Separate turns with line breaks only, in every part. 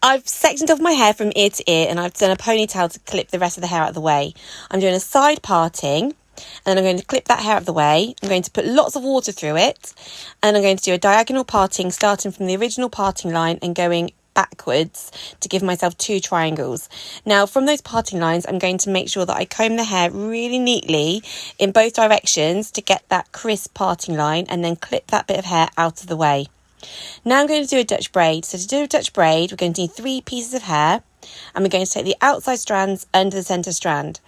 I've sectioned off my hair from ear to ear and I've done a ponytail to clip the rest of the hair out of the way. I'm doing a side parting and then I'm going to clip that hair out of the way. I'm going to put lots of water through it and I'm going to do a diagonal parting starting from the original parting line and going backwards to give myself 2 triangles. Now from those parting lines I'm going to make sure that I comb the hair really neatly in both directions to get that crisp parting line and then clip that bit of hair out of the way. Now I'm going to do a Dutch braid. So to do a Dutch braid, we're going to need 3 pieces of hair and we're going to take the outside strands under the centre strand.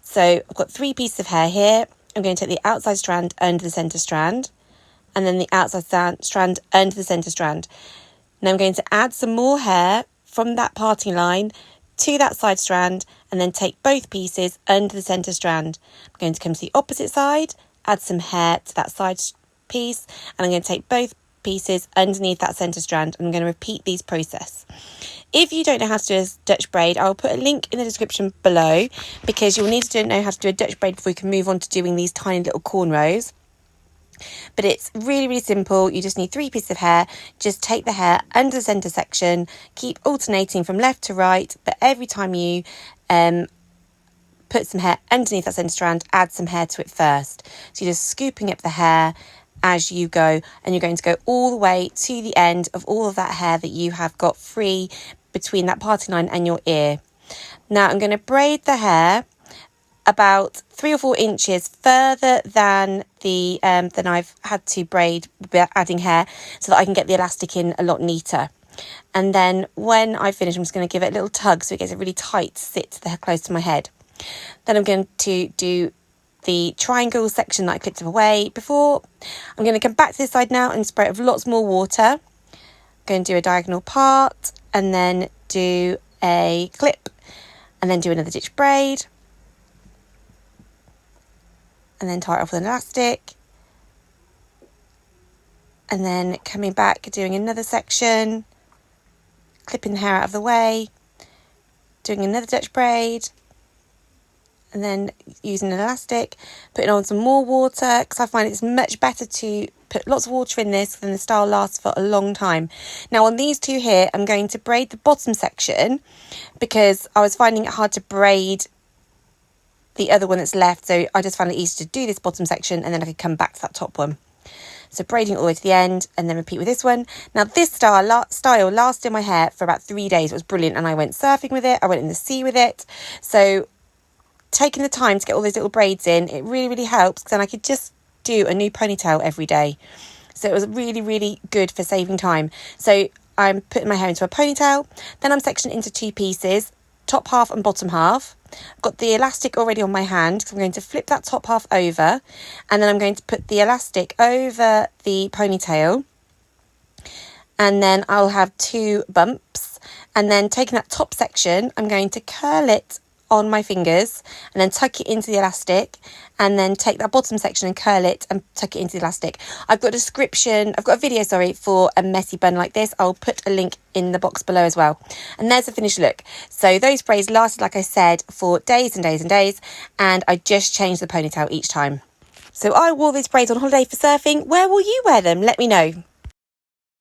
So I've got 3 pieces of hair here. I'm going to take the outside strand under the centre strand and then the outside strand under the centre strand. Now I'm going to add some more hair from that parting line to that side strand and then take both pieces under the centre strand. I'm going to come to the opposite side, add some hair to that side piece and I'm going to take both pieces underneath that centre strand. I'm going to repeat these process. If you don't know how to do a Dutch braid, I'll put a link in the description below because you'll need to know how to do a Dutch braid before you can move on to doing these tiny little cornrows. But it's really, really simple. You just need 3 pieces of hair. Just take the hair under the centre section, keep alternating from left to right, but every time you put some hair underneath that centre strand, add some hair to it first. So you're just scooping up the hair as you go and you're going to go all the way to the end of all of that hair that you have got free between that parting line and your ear. Now I'm going to braid the hair about 3 or 4 inches further than the than I've had to braid adding hair so that I can get the elastic in a lot neater. And then when I finish, I'm just going to give it a little tug so it gets it really tight to sit close to my head. Then I'm going to do the triangle section that I clipped away before. I'm going to come back to this side now and spray it with lots more water. I'm going to do a diagonal part and then do a clip and then do another ditch braid and then tie it off with an elastic and then coming back doing another section, clipping the hair out of the way, doing another Dutch braid and then using an elastic, putting on some more water because I find it's much better to put lots of water in this than the style lasts for a long time. Now on these 2 here, I'm going to braid the bottom section because I was finding it hard to braid the other one that's left. So I just found it easy to do this bottom section and then I could come back to that top one. So braiding all the way to the end and then repeat with this one. Now this style lasted in my hair for about 3 days. It was brilliant and I went surfing with it. I went in the sea with it. So taking the time to get all those little braids in, it really, really helps because then I could just do a new ponytail every day. So it was really, really good for saving time. So I'm putting my hair into a ponytail, then I'm sectioning into 2 pieces, top half and bottom half. I've got the elastic already on my hand because I'm going to flip that top half over and then I'm going to put the elastic over the ponytail and then I'll have 2 bumps and then taking that top section, I'm going to curl it on my fingers and then tuck it into the elastic and then take that bottom section and curl it and tuck it into the elastic. I've got a video for a messy bun like this. I'll put a link in the box below as well. And there's the finished look. So those braids lasted, like I said, for days and days and days and I just changed the ponytail each time. So I wore these braids on holiday for surfing. Where will you wear them? Let me know.